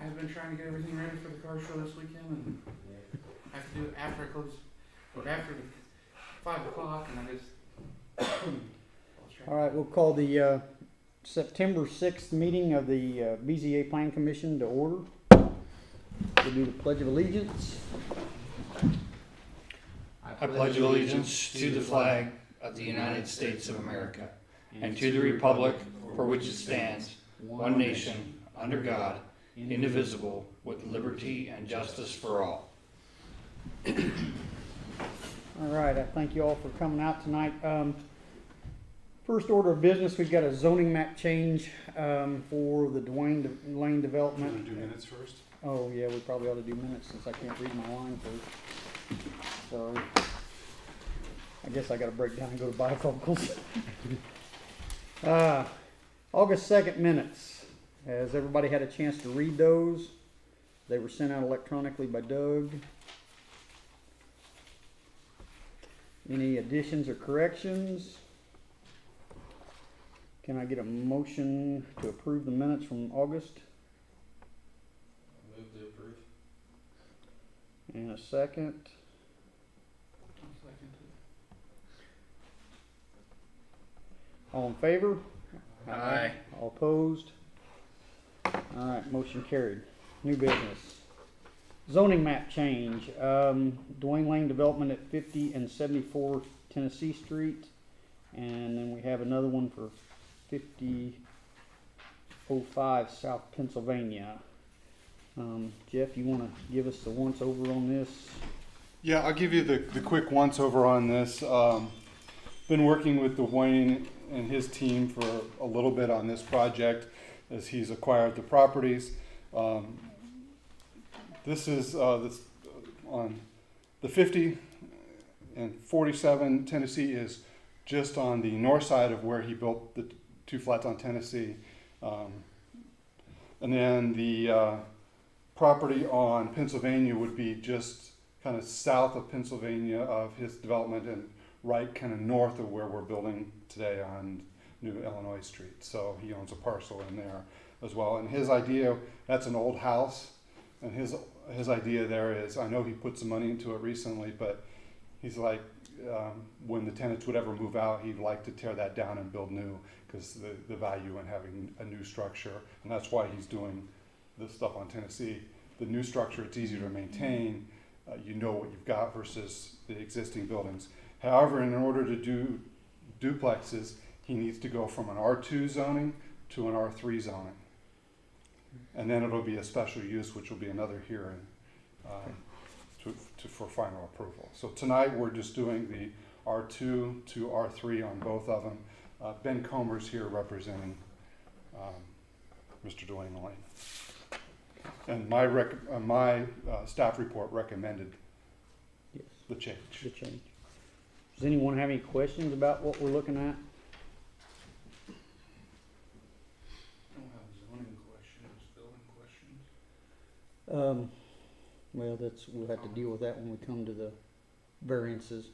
I've been trying to get everything ready for the car show this weekend, and I have to do it after I close, or after 5 o'clock, and I just. All right, we'll call the September 6th meeting of the BZA Plan Commission to order. We'll do the Pledge of Allegiance. I pledge allegiance to the flag of the United States of America and to the republic for which it stands, one nation, under God, indivisible, with liberty and justice for all. All right, I thank you all for coming out tonight. First order of business, we've got a zoning map change for the Dwayne Lane development. You want to do minutes first? Oh yeah, we probably ought to do minutes since I can't read my line first. Sorry. I guess I got to break down and go to bifocals. August 2nd minutes. Has everybody had a chance to read those? They were sent out electronically by Doug. Any additions or corrections? Can I get a motion to approve the minutes from August? Move to approve. And a second. All in favor? Aye. All opposed? Alright, motion carried. New business. Zoning map change. Dwayne Lane development at 50 and 74 Tennessee Street. And then we have another one for 5005 South Pennsylvania. Jeff, you want to give us the once over on this? Yeah, I'll give you the quick once over on this. Been working with Dwayne and his team for a little bit on this project as he's acquired the properties. This is this on the 50 and 47 Tennessee is just on the north side of where he built the two flats on Tennessee. And then the property on Pennsylvania would be just kind of south of Pennsylvania of his development and right kind of north of where we're building today on New Illinois Street. So he owns a parcel in there as well. And his idea, that's an old house, and his idea there is, I know he put some money into it recently, but he's like, when the tenants would ever move out, he'd like to tear that down and build new because the value in having a new structure, and that's why he's doing this stuff on Tennessee. The new structure, it's easier to maintain. You know what you've got versus the existing buildings. However, in order to do duplexes, he needs to go from an R2 zoning to an R3 zoning. And then it'll be a special use, which will be another hearing for final approval. So tonight we're just doing the R2 to R3 on both of them. Ben Comer's here representing Mr. Dwayne Lane. And my staff report recommended Yes. the change. The change. Does anyone have any questions about what we're looking at? I don't have zoning questions, building questions. Well, we'll have to deal with that when we come to the variances.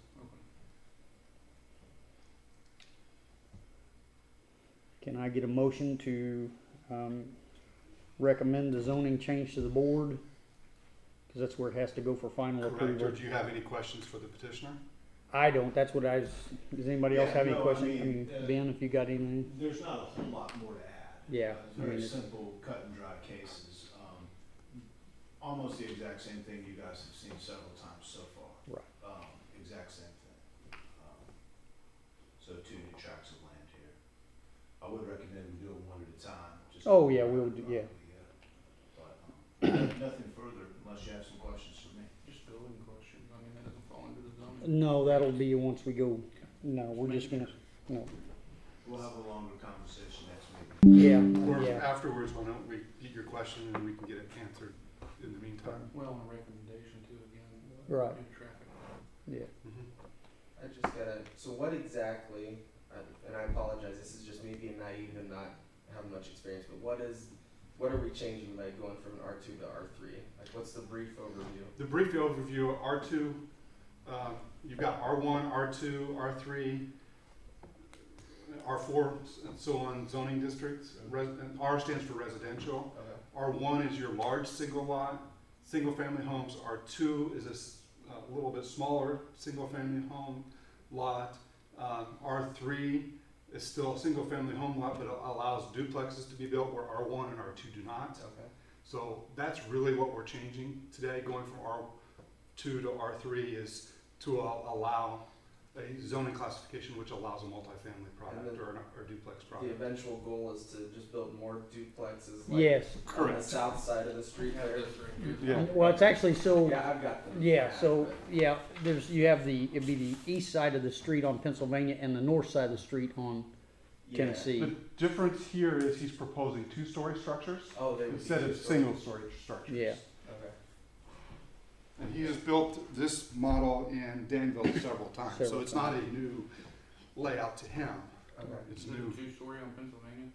Can I get a motion to recommend the zoning change to the board? Because that's where it has to go for final Correct. approval. Or do you have any questions for the petitioner? I don't. That's what I was. Does anybody else have any no, questions? I mean, Ben, if you got anything. There's not a whole lot more to add. Yeah, It's very simple, cut and dry cases. Almost the exact same thing you guys have seen several times so far. Right. Exact same thing. So 2 new tracts of land here. I would recommend we do it one at a time. Just Oh, yeah, we'll do- yeah. But nothing further unless you have some questions for me. Just building questions. I mean, that doesn't fall into the zoning. No, that'll be once we go. No, we're just gonna. No. We'll have a longer conversation next week. Yeah. Or Yeah. afterwards, why don't we get your question and we can get it answered in the meantime. Well, and a recommendation too, again. Right. Do traffic. Yeah. I just gotta, so what exactly, and I apologize, this is just me being naive and not having much experience, but what are we changing by going from an R2 to R3? Like, what's the brief overview? The brief overview, R2, you've got R1, R2, R3. R4, so on zoning districts, and R stands for residential. Okay. R1 is your large single lot, single family homes. R2 is a little bit smaller single family home lot. R3 is still a single family home lot, but it allows duplexes to be built where R1 and R2 do not. Okay. So that's really what we're changing today, going from R2 to R3 is to allow a zoning classification which allows a multifamily product or duplex The product. eventual goal is to just build more duplexes like Yes. on the Correct. south side of the street Have there. this right here. Yeah. Well, it's actually so, Yeah, I've got them. yeah, so, yeah, you have it'd be the east side of the street on Pennsylvania and the north side of the street on Tennessee. The difference here is he's proposing two-story structures Oh, they would be instead of two-story. single-story structures. Yeah. Okay. And he has built this model in Danville several times, so Several it's not a new layout to him. Okay. It's Is it new. a two-story on Pennsylvania?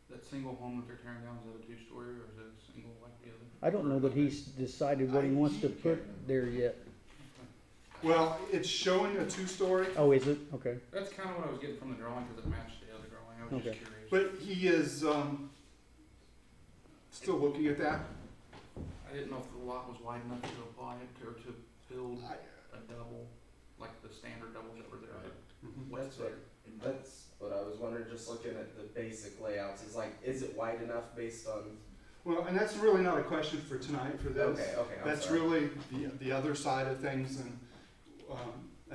That single home that they're tearing down, is that a two-story or is it a single like the other? I don't know that he's decided what he wants to put there yet. Well, it's showing a two-story, Oh, is it? Okay. That's kind of what I was getting from the drawing because it matched the other drawing. I was Okay. just curious. but he is still looking at that. I didn't know if the lot was wide enough to apply it to, or to build I- a double, like the standard doubles that were there. But Mhm. what's there? That's what I was wondering, just looking at the basic layouts, is it wide enough based on? Well, and that's really not a question for tonight for this. Okay, I'm That's sorry. really the other side of things, and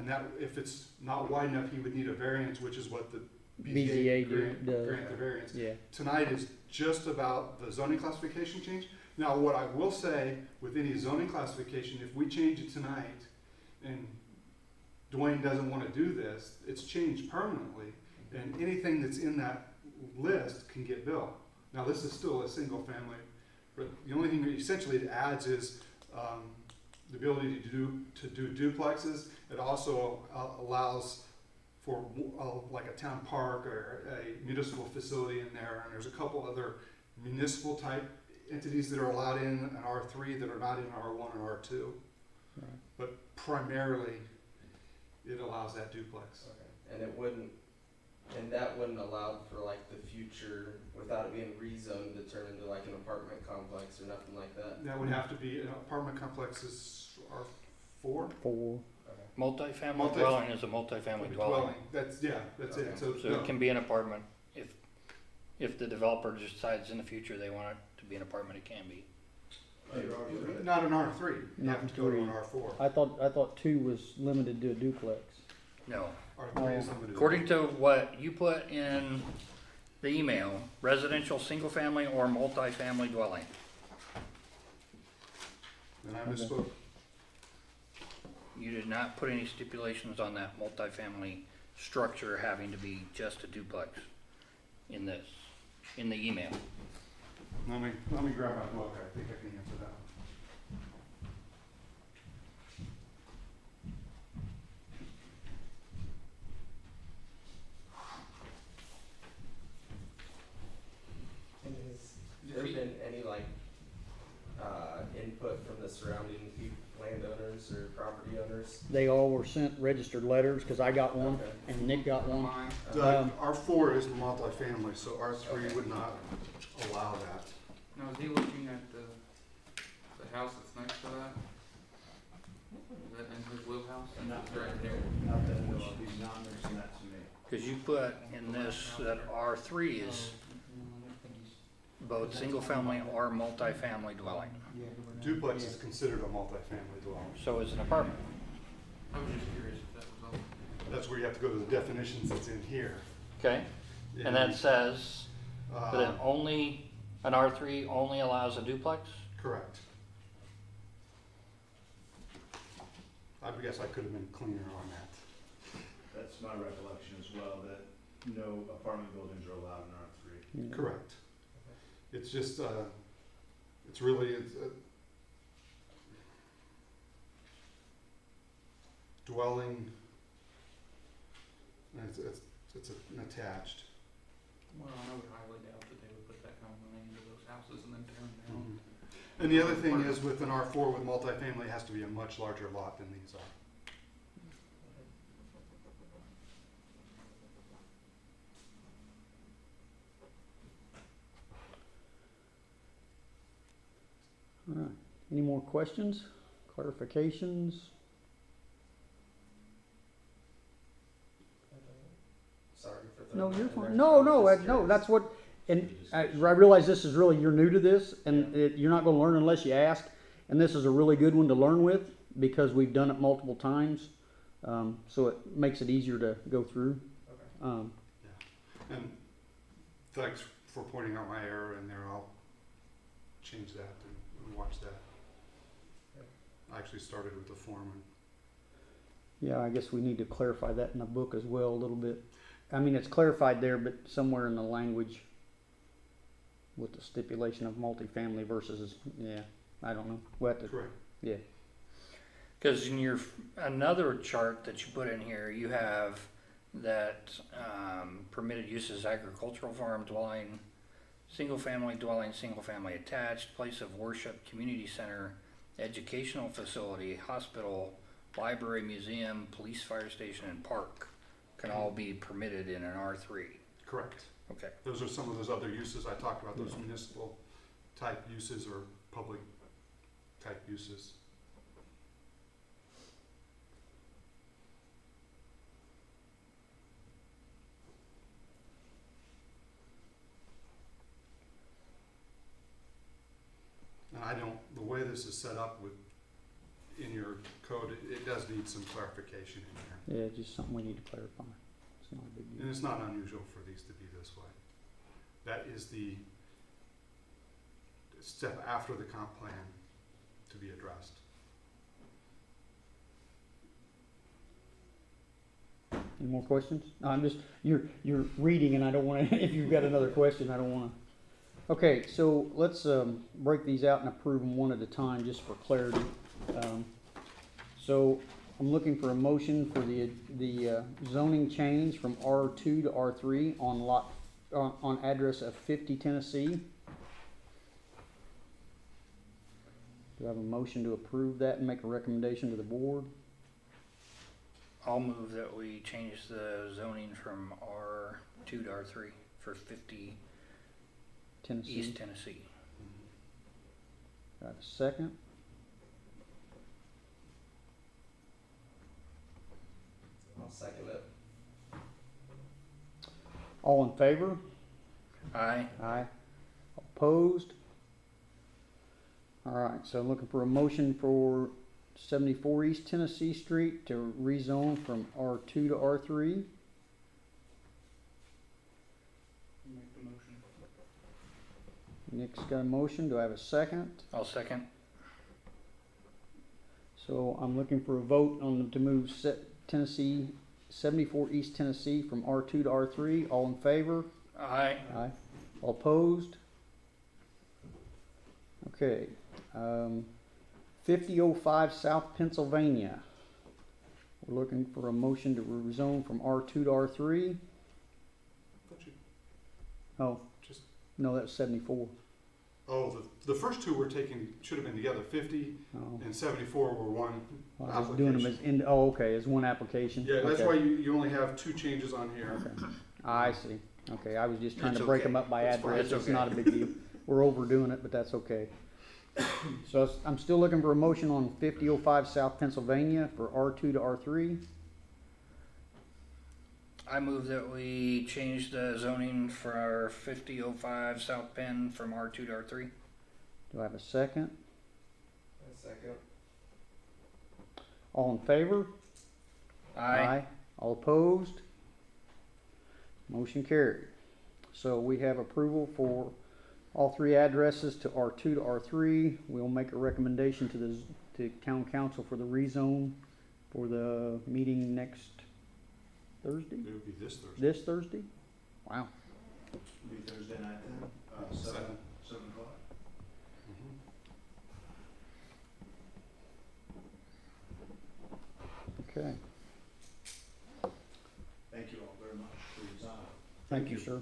that if it's not wide enough, he would need a variance, which is what the BZA grant does. the variance. Yeah. Tonight is just about the zoning classification change. Now, what I will say, with any zoning classification, if we change it tonight, and Dwayne doesn't wanna do this, it's changed permanently, and anything that's in that list can get built. Now, this is still a single family, but the only thing that essentially it adds is, the ability to do duplexes. It also allows for like a town park or a municipal facility in there, and there's a couple other municipal type entities that are allowed in an R3 that are not in R1 and R2. Right. But primarily, it allows that duplex. Okay. And that wouldn't allow for like the future, without it being rezoned, to turn into like an apartment complex or nothing like that? That would have to be, an apartment complexes R4? 4. Multifamily dwelling is a multifamily dwelling. That's Okay. it, so, So it can be an apartment. If the developer decides in the future they want it to be an apartment, it can be. not an R3, you Not have to go to an three. R4. I thought 2 was limited to a duplex. No. R3 is limited. According to what you put in the email, residential, single-family, or multifamily dwelling. And I misspoke. You did not put any stipulations on that multifamily structure having to be just a duplex in the email. Let me grab my book, I think I can answer that. And has there been any like input from the surrounding landowners or property owners? They all were sent registered letters, because I got one, Okay. and Nick got one. Mine. R4 is multifamily, so R3 would not allow that. Now, is he looking at the house that's next to that? Is that in his wheelhouse? It's right there. Not that I know of, he's not mentioning that to me. Because you put in this that R3 is both single-family or multifamily dwelling. Duplex is considered a multifamily dwelling. So is an apartment. I was just curious if that was on. That's where you have to go to the definitions that's in here. Okay? And that says Uh, that an R3 only allows a duplex? Correct. I guess I could have been cleaner on that. That's my recollection as well, that no apartment buildings are allowed in R3. Correct. It's just, it's really, dwelling, and it's an attached. Well, I would highly doubt that they would put that kind of money into those houses and then tear them down. And the other thing is with an R4 with multifamily, it has to be a much larger lot than these are. Any more questions, clarifications? Sorry for throwing No, that you're in there. fine. No, I no, was just no, curious. that's what, and I realize this is really, you're new to this, and you're not gonna learn unless you ask. And this is a really good one to learn with, because we've done it multiple times. So it makes it easier to go through. Okay. And thanks for pointing out my error in there. I'll change that and watch that. I actually started with the form. Yeah, I guess we need to clarify that in the book as well a little bit. I mean, it's clarified there, but somewhere in the language with the stipulation of multifamily versus, yeah, I don't know. We'll have to, Correct. yeah. Because in your another chart that you put in here, you have that permitted uses: agricultural farm, dwelling, single family dwelling, single family attached, place of worship, community center, educational facility, hospital, library, museum, police, fire station, and park can all be permitted in an R3. Correct. Okay. Those are some of those other uses I talked about, those municipal type uses or public type uses. And I don't, the way this is set up with, in your code, it does need some clarification in here. Yeah, just something we need to clarify. It's not a big And deal. it's not unusual for these to be this way. That is the step after the comp plan to be addressed. Any more questions? No, I'm just, you're reading and I don't wanna, if you've got another question, I don't wanna. Okay, so let's, break these out and approve them one at a time, just for clarity. So I'm looking for a motion for the zoning change from R2 to R3 on on address of 50 Tennessee. Do I have a motion to approve that and make a recommendation to the board? I'll move that we change the zoning from R2 to R3 for 50 Tennessee. East Tennessee. Do I have a second? I'll second it. All in favor? Aye. Aye. Opposed? All right, so I'm looking for a motion for 74 East Tennessee Street to rezone from R2 to R3. Make the motion. Nick's got a motion. Do I have a second? I'll second. So I'm looking for a vote on to move Tennessee, 74 East Tennessee from R2 to R3. All in favor? Aye. Aye. All opposed? Okay. 5005 South Pennsylvania. We're looking for a motion to rezone from R2 to R3. Thought you- Oh, Just- no, that's 74. Oh, the first two were taken, should have been together, 50 Oh, and 74 were one well, I was doing them as application. okay, as one application. Yeah, that's Okay. why you only have two changes on here. Okay. I see. Okay, I was just trying It's to break okay. them up by That's fine. address. It's It's okay. not a big deal. We're overdoing it, but that's okay. So I'm still looking for a motion on 5005 South Pennsylvania for R2 to R3. I move that we change the zoning for our 5005 South Penn from R2 to R3. Do I have a second? A second. All in favor? Aye. All opposed? Motion carried. So we have approval for all three addresses to R2 to R3. We'll make a recommendation to town council for the rezone for the meeting next Thursday? It would be this Thursday. This Thursday? Wow. Be Thursday night then, 7 o'clock. Okay. Thank you all very much for your time. Thank you, sir.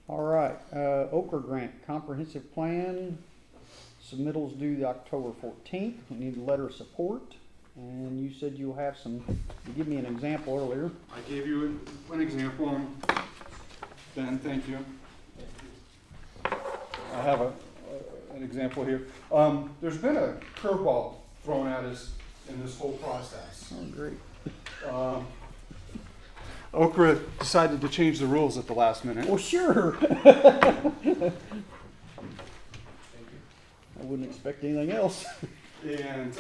All right, Ochre Grant Comprehensive Plan, submittals due October 14th. We need a letter of support, and you said you'll have some, you gave me an example earlier. I gave you an example. Ben, thank you. I have an example here. There's been a curveball thrown at us in this whole process. Oh, great. Okra decided to change the rules at the last minute. Well, sure. I wouldn't expect anything else. And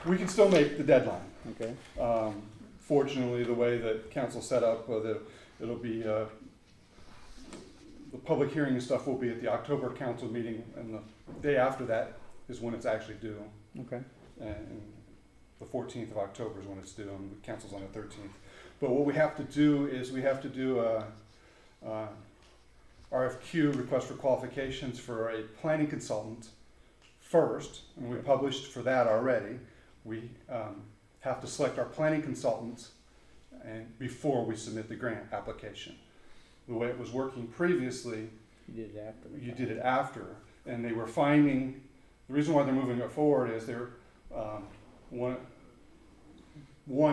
we can still make the deadline. Okay. Fortunately, the way that council set up, it'll be, the public hearing and stuff will be at the October council meeting, and the day after that is when it's actually due. Okay. And the 14th of October is when it's due, and the council's on the 13th. But what we have to do is we have to do a RFQ, request for qualifications, for a planning consultant first, and we published for that already. We have to select our planning consultant and before we submit the grant application. The way it was working previously, You did it after. you did it after, and they were finding, the reason why they're moving it forward is they're, one,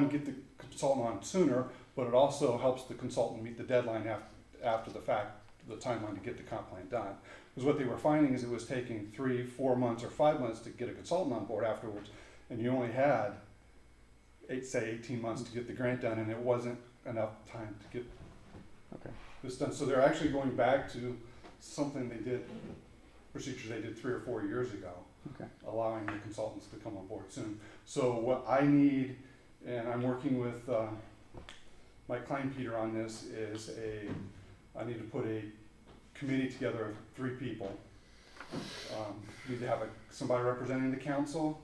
get the consultant on sooner, but it also helps the consultant meet the deadline after the fact, the timeline to get the comp plan done. Because what they were finding is it was taking 3, 4 months, or 5 months to get a consultant on board afterwards, and you only had 18 months to get the grant done, and it wasn't enough time to get Okay. this done. So they're actually going back to something they did, procedures they did 3 or 4 years ago, Okay. allowing the consultants to come on board soon. So what I need, and I'm working with Mike Kleinpeter on this, is I need to put a committee together of 3 people. Need to have somebody representing the council,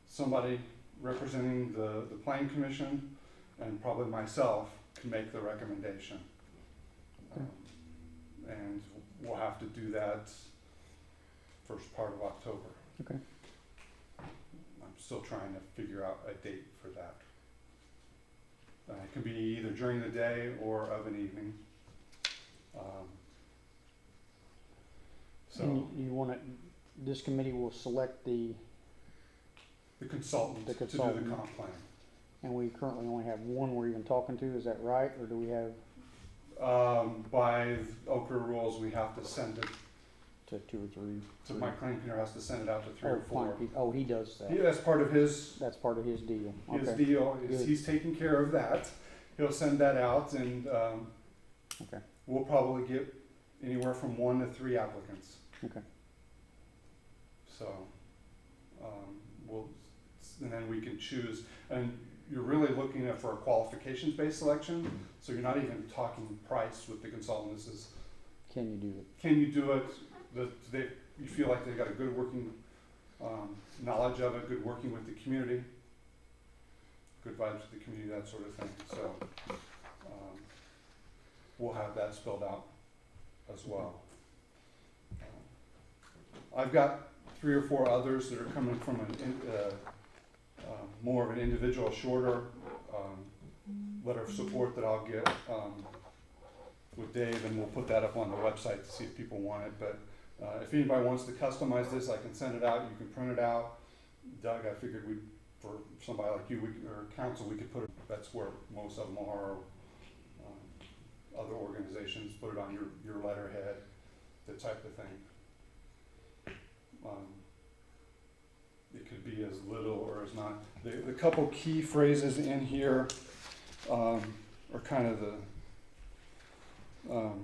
somebody representing the planning commission, and probably myself can make the recommendation. And we'll have to do that first part of October. Okay. I'm still trying to figure out a date for that. It can be either during the day or of an evening. So And you want it, this committee will select the, the consultant The to do consultant. the comp plan. and we currently only have one we're even talking to, is that right? Or do we have By Okra rules, we have to send it to 2 or 3? to Mike Kleinpeter has to send it out to 3 or 4. Oh, he does that. Yeah, that's part of his That's part of his deal. his Okay. deal. Is Good. he's taking care of that. He'll send that out, and Okay. we'll probably get anywhere from 1 to 3 applicants. Okay. So and then we can choose. And you're really looking at for a qualifications-based selection. So you're not even talking price with the consultant. This is, Can you do it? can you do it? You feel like they've got a good working knowledge of it, good working with the community, good vibes with the community, that sort of thing. So we'll have that spelled out as well. I've got 3 or 4 others that are coming from more of an individual, shorter letter of support that I'll get with Dave, and we'll put that up on the website to see if people want it. But if anybody wants to customize this, I can send it out. You can print it out. Doug, I figured for somebody like you or council, we could put it. That's where most of them are. Other organizations put it on your letterhead, that type of thing. It could be as little or as not. The couple key phrases in here are kind of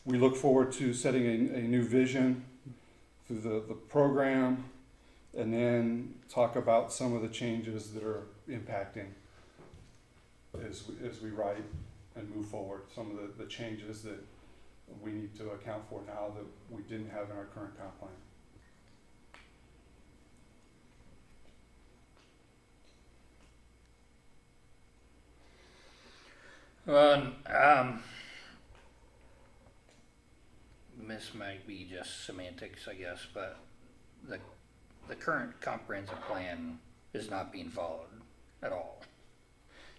we look forward to setting a new vision through the program, and then talk about some of the changes that are impacting as we write and move forward. Some of the changes that we need to account for now that we didn't have in our current comp plan. Well, this might be just semantics, I guess, but the current comprehensive plan is not being followed at all.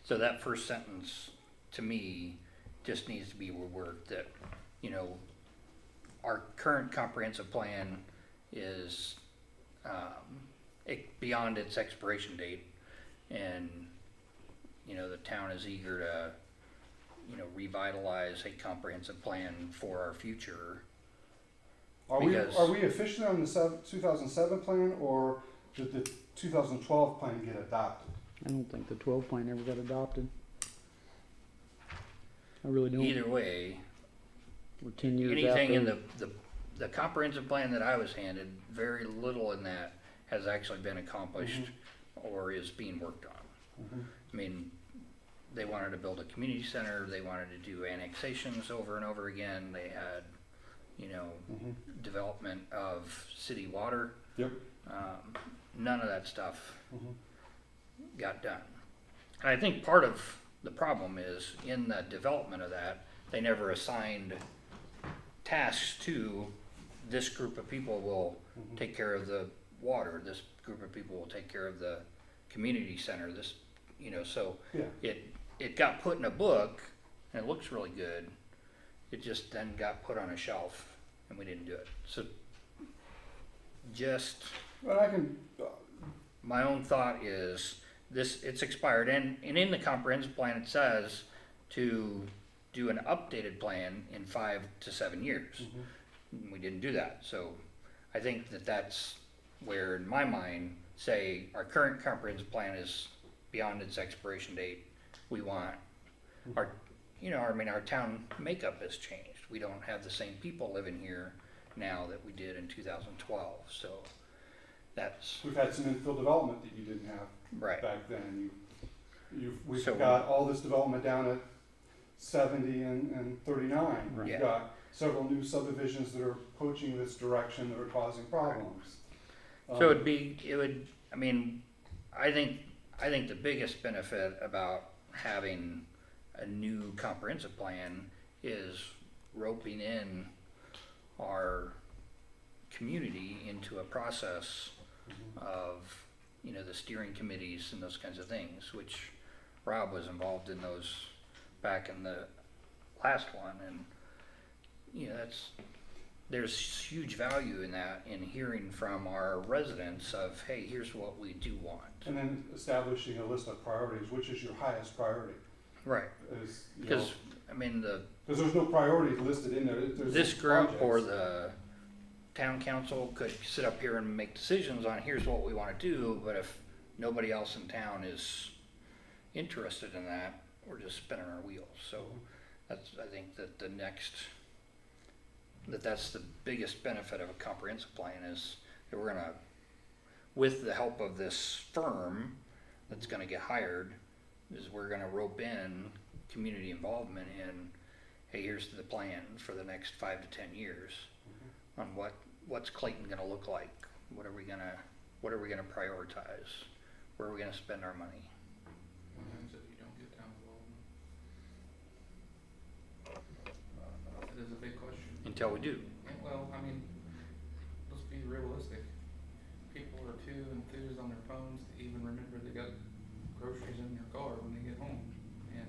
So that first sentence, to me, just needs to be reworked that, our current comprehensive plan is beyond its expiration date, and you know, the town is eager to, you know, revitalize a comprehensive plan for our future. Are Because- we officially on the 2007 plan, or did the 2012 plan get adopted? I don't think the 12 plan ever got adopted. I really don't. Either way, We're 10 years anything in after. the comprehensive plan that I was handed, very little in that has actually been accomplished or is being worked on. Mhm. I mean, they wanted to build a community center, they wanted to do annexations over and over again, they had, you know, Mhm. development of city water. Yep. None of that stuff Mhm. got done. And I think part of the problem is in the development of that, they never assigned tasks to this group of people will take care of the water, this group of people will take care of the community center, this, you know, so Yeah. it got put in a book and it looks really good. It just then got put on a shelf and we didn't do it. So just But I can. my own thought is this, it's expired and in the comprehensive plan it says to do an updated plan in 5 to 7 years. We didn't do that. So I think that that's where in my mind say our current comprehensive plan is beyond its expiration date. We want our, you know, I mean, our town makeup has changed. We don't have the same people living here now that we did in 2012. So that's We've had some infill development that you didn't have right. back then. We've So- got all this development down at 70 and 39. Right. We've Yeah. got several new subdivisions that are poaching this direction that are causing problems. So I mean, I think the biggest benefit about having a new comprehensive plan is roping in our community into a process of, you know, the steering committees and those kinds of things, which Rob was involved in those back in the last one, and, you know, there's huge value in that, in hearing from our residents of, hey, here's what we do want. And then establishing a list of priorities, which is your highest priority. Right, Is, you know, because, I mean, because there's no priorities listed in there. There's this just group or projects. the town council could sit up here and make decisions on here's what we want to do, but if nobody else in town is interested in that, we're just spinning our wheels. So that's, I think that that's the biggest benefit of a comprehensive plan is that we're gonna, with the help of this firm that's gonna get hired, is we're gonna rope in community involvement in, hey, here's the plan for the next 5 to 10 years on what's Clayton gonna look like, what are we gonna prioritize, where are we gonna spend our money. What happens if you don't get town involvement? It is a big question. Until we do. And, well, I mean, let's be realistic. People are too enthused on their phones to even remember they got groceries in their car when they get home. And,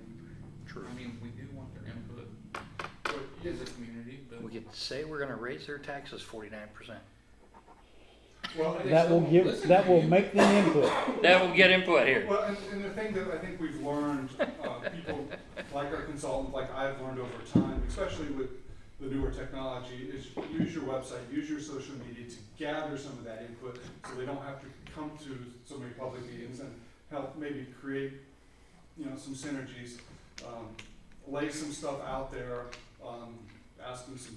True. I mean, we do want their input as a community, but. We could say we're gonna raise their taxes 49%. Well, That will make them input. That will get input here. Well, and the thing that I think we've learned, people like our consultant, like I've learned over time, especially with the newer technology, is use your website, use your social media to gather some of that input so they don't have to come to so many public meetings, and help maybe create, you know, some synergies, lay some stuff out there, asking some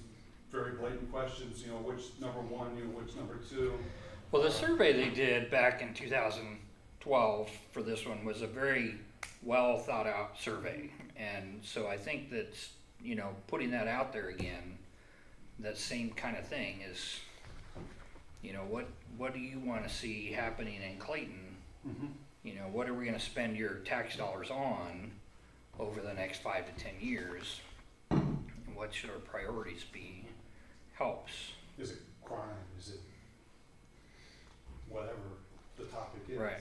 very blatant questions, you know, which number one, you know, which number two. Well, the survey they did back in 2012 for this one was a very well thought out survey. And so I think that, you know, putting that out there again, that same kind of thing is, you know, what do you want to see happening in Clayton? Mm-hmm. You know, what are we going to spend your tax dollars on over the next 5 to 10 years? And what should our priorities be? Helps. Is it crime? Is it whatever the topic is? Right.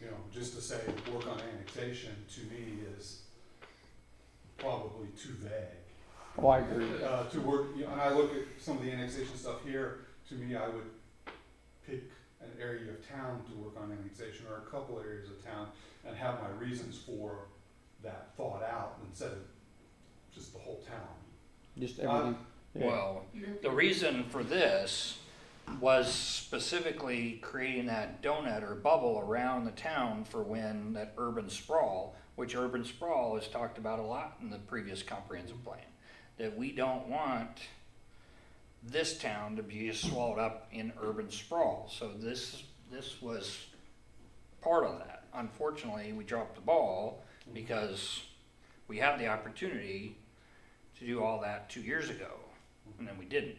You know, just to say work on annexation to me is probably too vague. Oh, I agree. To work, you know, and I look at some of the annexation stuff here, to me, I would pick an area of town to work on annexation, or a couple areas of town, and have my reasons for that thought out instead of just the whole town. Just everything. Yeah. Well, the reason for this was specifically creating that donut or bubble around the town for when that urban sprawl, which urban sprawl is talked about a lot in the previous comprehensive plan, that we don't want this town to be swallowed up in urban sprawl. So this was part of that. Unfortunately, we dropped the ball because we had the opportunity to do all that 2 years ago, and then we didn't.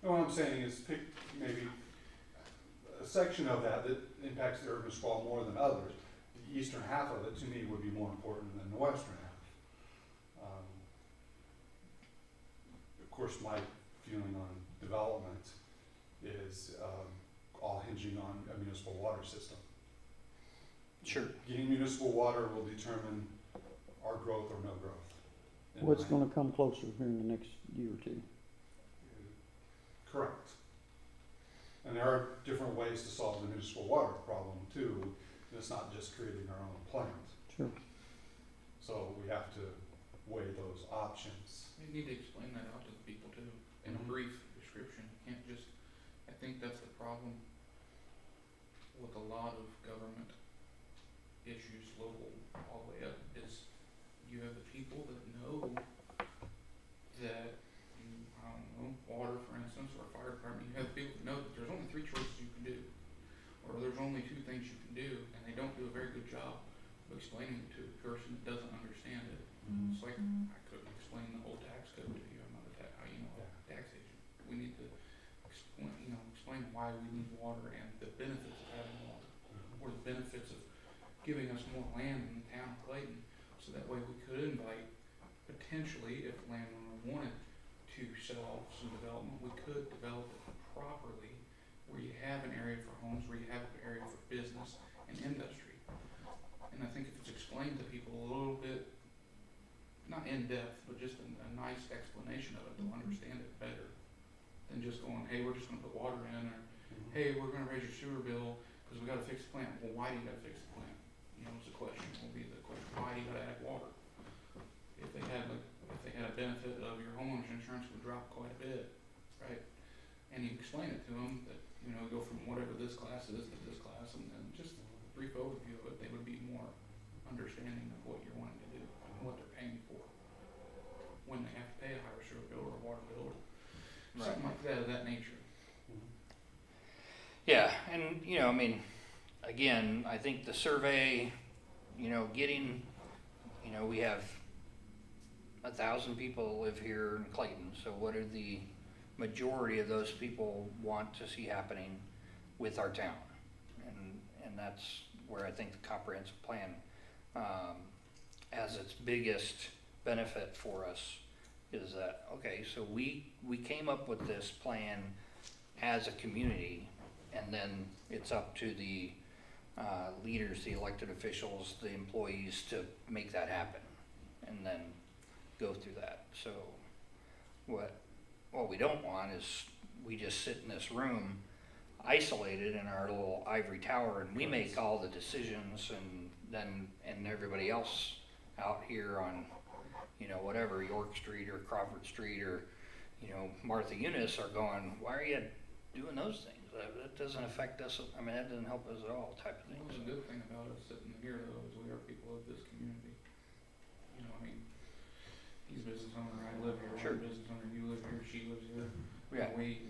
And what I'm saying is pick maybe a section of that that impacts the urban sprawl more than others. The eastern half of it, to me, would be more important than the western half. Of course, my feeling on development is all hinging on a municipal water system. Sure. Getting municipal water will determine our growth or no growth. in What's my- gonna come closer here in the next year or two? Correct. And there are different ways to solve the municipal water problem too. And it's not just creating our own plant. Sure. So we have to weigh those options. You need to explain that out to the people too, in a Mhm. brief description. You can't just, I think that's the problem with a lot of government issues, local all the way up, is you have the people that know that you, I don't know, water for instance, or fire department, you have people that know that there's only 3 choices you can do, or there's only 2 things you can do, and they don't do a very good job of explaining it to a person that doesn't understand it. It's like, I couldn't explain the whole tax code to you, I'm not a tax agent. We need to explain why we need water and the benefits of having water, or the benefits of giving us more land in the town of Clayton, so that way we could invite, potentially, if the landowner wanted to sell off some development, we could develop it properly, where you have an area for homes, where you have an area for business and industry. And I think if it's explained to people a little bit, not in depth, but just a nice explanation of it, they'll understand it better than just going, hey, we're just gonna put water in, or hey, we're gonna raise your sewer bill because we gotta fix the plant. Well, why do you gotta fix the plant? You know, it's a question. Will be the question. Why do you gotta add water? If they had a benefit of your homeowner's insurance would drop quite a bit, right? And you explain it to them that go from whatever this class is to this class, and then just a brief overview of it, they would be more understanding of what you're wanting to do and what they're paying for when they have to pay a higher sewer bill or a water bill, or something like that of that nature. Yeah, and again, I think the survey, getting, we have 1,000 people live here in Clayton, so what are the majority of those people want to see happening with our town? And that's where I think the comprehensive plan has its biggest benefit for us, is that, okay, so we came up with this plan as a community, and then it's up to the leaders, the elected officials, the employees to make that happen, and then go through that. So what we don't want is we just sit in this room isolated in our little ivory tower, and we make all the decisions, and everybody else out here on whatever, York Street or Crawford Street or Martha Eunice are going, why are you doing those things? That doesn't affect us. I mean, that doesn't help us at all, type of thing. The good thing about us sitting here though is we are people of this community. He's a business owner, I live here, Sure. I'm a business owner, you live here, she lives here. Yeah. We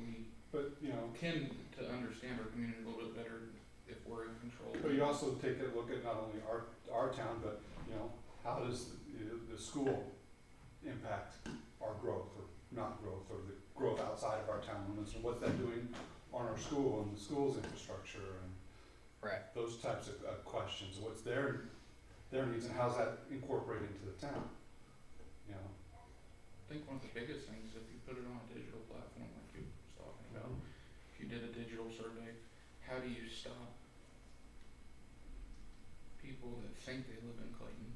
But, tend to understand our community a little bit better if we're in control. but you also take a look at not only our town, but, how does the school impact our growth or not growth, or the growth outside of our town limits, and what's that doing on our school and the school's infrastructure and Right. those types of questions. What's their needs, and how's that incorporated into the town? I think one of the biggest things is if you put it on a digital platform like you was talking about, if you did a digital survey, how do you stop people that think they live in Clayton?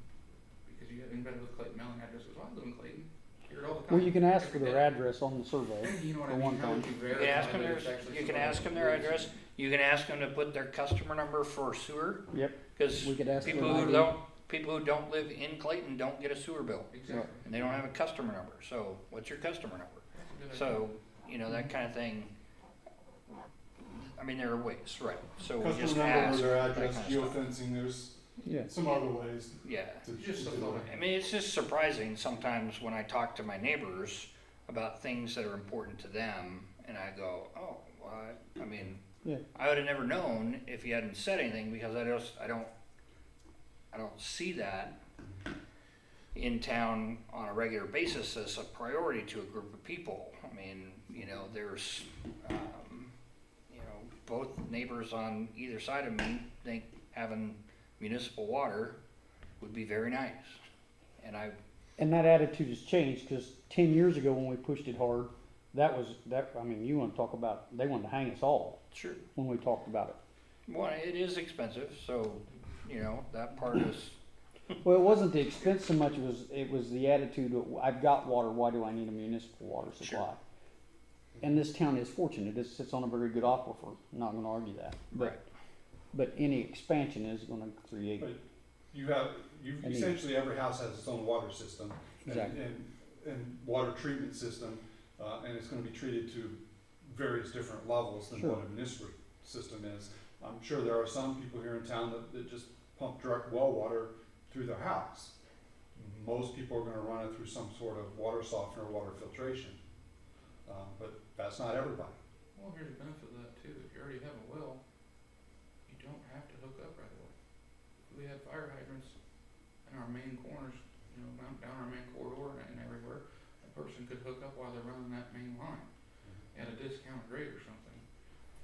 Because you have anybody with Clayton mailing address goes, well, I live in Clayton, hear it all the Well, you time, can ask every for their day. address on the survey. You know what I for mean? one How would thing. you You can ask them verify that their, it's actually you can somebody ask them that their lives in- address, you can ask them to put their customer number for sewer, Yep, cause we could ask for people an who ID. don't live in Clayton don't get a sewer bill, Exactly. and they don't have a customer number, so what's your customer number? That's a good idea. So, you know, that kind of thing, I mean, there are ways, right, so we just Customer number or ask, their that address, kind of stuff. geofencing, there's Yeah, some other ways Yeah, to Just a do thought. it. I mean, it's just surprising sometimes when I talk to my neighbors about things that are important to them, and I go, oh, well, I mean, yeah, I would have never known if he hadn't said anything, because I don't see that in town on a regular basis as a priority to a group of people. I mean, you know, there's, you know, both neighbors on either side of me think having municipal water would be very nice. And and that attitude has changed, cause 10 years ago when we pushed it hard, I mean, you wanna talk about, they wanted to hang us all sure, when we talked about it. well, it is expensive, so, you know, that part is, Well, it wasn't the expense so much, it was the attitude of, I've got water, why do I need a municipal water supply? Sure. And this town is fortunate, it sits on a very good aquifer, I'm not gonna argue that. right, But any expansion is gonna create, But I mean- essentially every house has its own water system. Exactly. And water treatment system, and it's gonna be treated to various different levels than Sure. what a municipal system is. I'm sure there are some people here in town that just pump direct well water through their house. Most people are gonna run it through some sort of water softener, water filtration. But that's not everybody. Well, here's the benefit of that too, if you already have a well, you don't have to hook up right away. If we had fire hydrants in our main corners, you know, down our main corridor and everywhere, a person could hook up while they're running that main line at a discounted rate or something.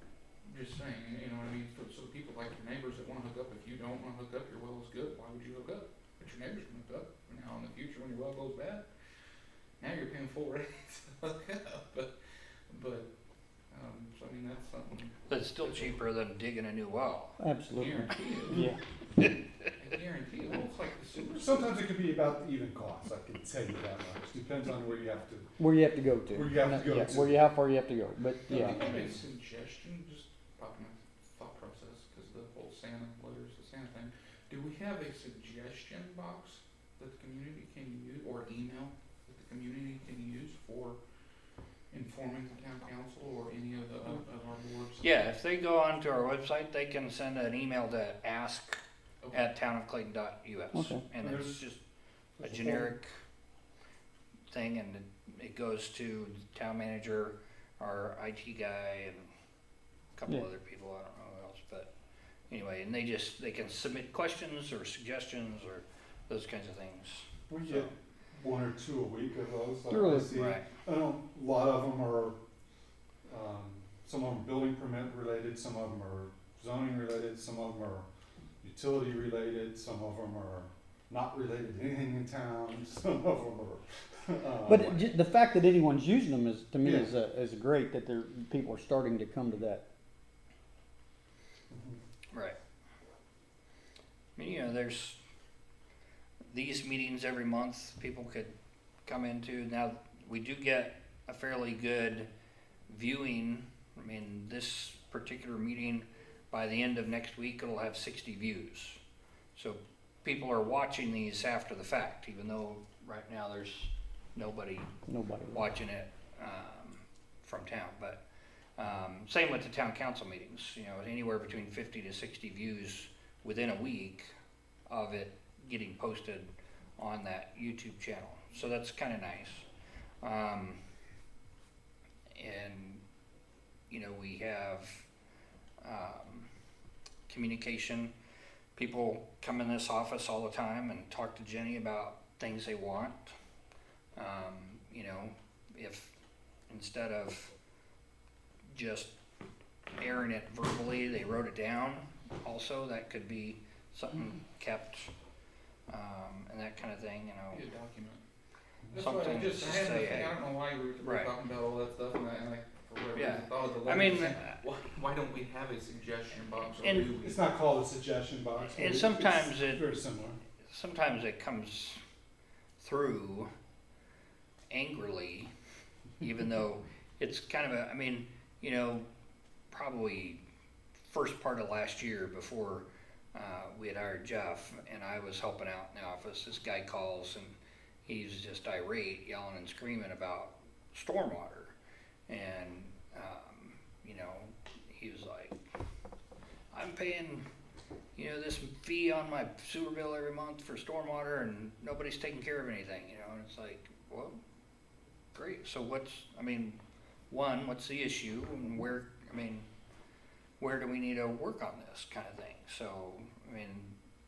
I'm just saying, you know what I mean, so people like your neighbors that wanna hook up, if you don't wanna hook up, your well is good, why would you hook up? But your neighbors can hook up, and now in the future, when your well goes bad, now you're paying full rates to hook up, so I mean, that's something, that's still cheaper than digging a new well. absolutely, guarantee it. yeah. I guarantee it, well, it's like the super. Sometimes it could be about the even cost, I can tell you that much, depends on where you have to. Where you have to go to. Where you have to go Yeah, to. how far you have to go, but Do we yeah. have a suggestion, just talking of thought process, cause the whole Santa letters, the Santa thing, do we have a suggestion box that the community can use, or email that the community can use for informing the town council or any of our boards? Yeah, if they go onto our website, they can send an email to ask@townofclayton.us. Okay. And it's just a generic thing, and it goes to the town manager, our IT guy, and a couple Yeah. other people, I don't know who else, but anyway, and they can submit questions or suggestions or those kinds of things. We So- get one or two a week of those. I Really? see. Right, I know a lot of them are, some of them are building permit related, some of them are zoning related, some of them are utility related, some of them are not related to anything in town, some of them are. But the fact that anyone's using them is, to me, Yeah. is great, that people are starting to come to that. right. I mean, you know, there's these meetings every month people could come into. Now, we do get a fairly good viewing. I mean, this particular meeting, by the end of next week, it'll have 60 views. So people are watching these after the fact, even though right now there's nobody Nobody. watching it from town. But same with the town council meetings, you know, anywhere between 50 to 60 views within a week of it getting posted on that YouTube channel. So that's kind of nice. And, you know, we have communication. People come in this office all the time and talk to Jenny about things they want. You know, if instead of just airing it verbally, they wrote it down also, that could be something kept, and that kind of thing, you know. Be a document. That's why I Something just, to I had say, to think, hey. I don't know why we were Right. talking about all that stuff, and I, for whatever Yeah. reason, thought of the I mean, letters, why don't we have a suggestion box, or and- do we? It's not called a suggestion box. but And it's sometimes very similar. sometimes it comes through angrily, even though it's kind of a, I mean, you know, probably first part of last year before we had hired Jeff and I was helping out in the office, this guy calls and he's just irate, yelling and screaming about stormwater. And, you know, he was like, I'm paying, you know, this fee on my sewer bill every month for stormwater and nobody's taking care of anything, you know, and it's like, well, great. So what's the issue and where do we need to work on this kind of thing? So, I mean,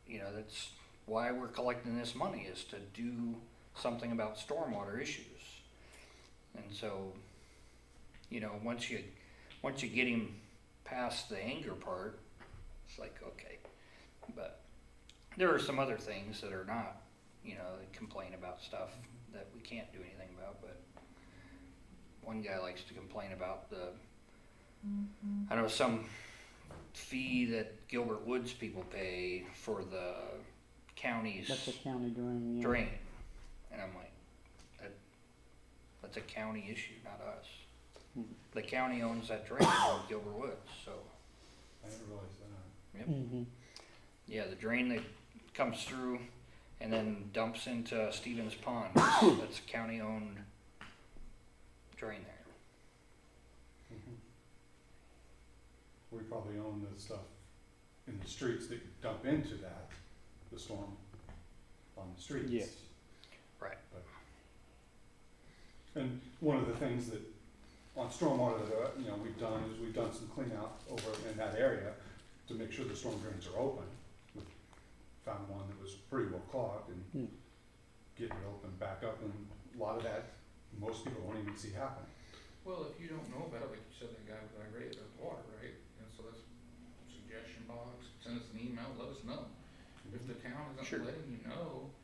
you know, that's why we're collecting this money, is to do something about stormwater issues. And so, you know, once you get him past the anger part, it's like, okay. But there are some other things that are not, you know, they complain about stuff that we can't do anything about, but one guy likes to complain about I know some fee that Gilbert Woods people pay for the county's That's a county drain, yeah. drain. And I'm like, that's a county issue, not us. The county owns that drain in Gilbert Woods, so. I didn't realize that. Yep. Mm-hmm. Yeah, the drain that comes through and then dumps into Stevens Pond, that's a county owned drain there. We probably own the stuff in the streets that dump into that, the storm on the streets. Yes. Right. And one of the things that on stormwater that you know we've done is we've done some clean out over in that area to make sure the storm drains are open. We found one that was pretty well clogged and getting it open back up, and a lot of that most people won't even see happening. Well, if you don't know about it, like you said, that guy was irate about the water, right? And so that's suggestion box, send us an email, let us know. If the town isn't Sure. letting you know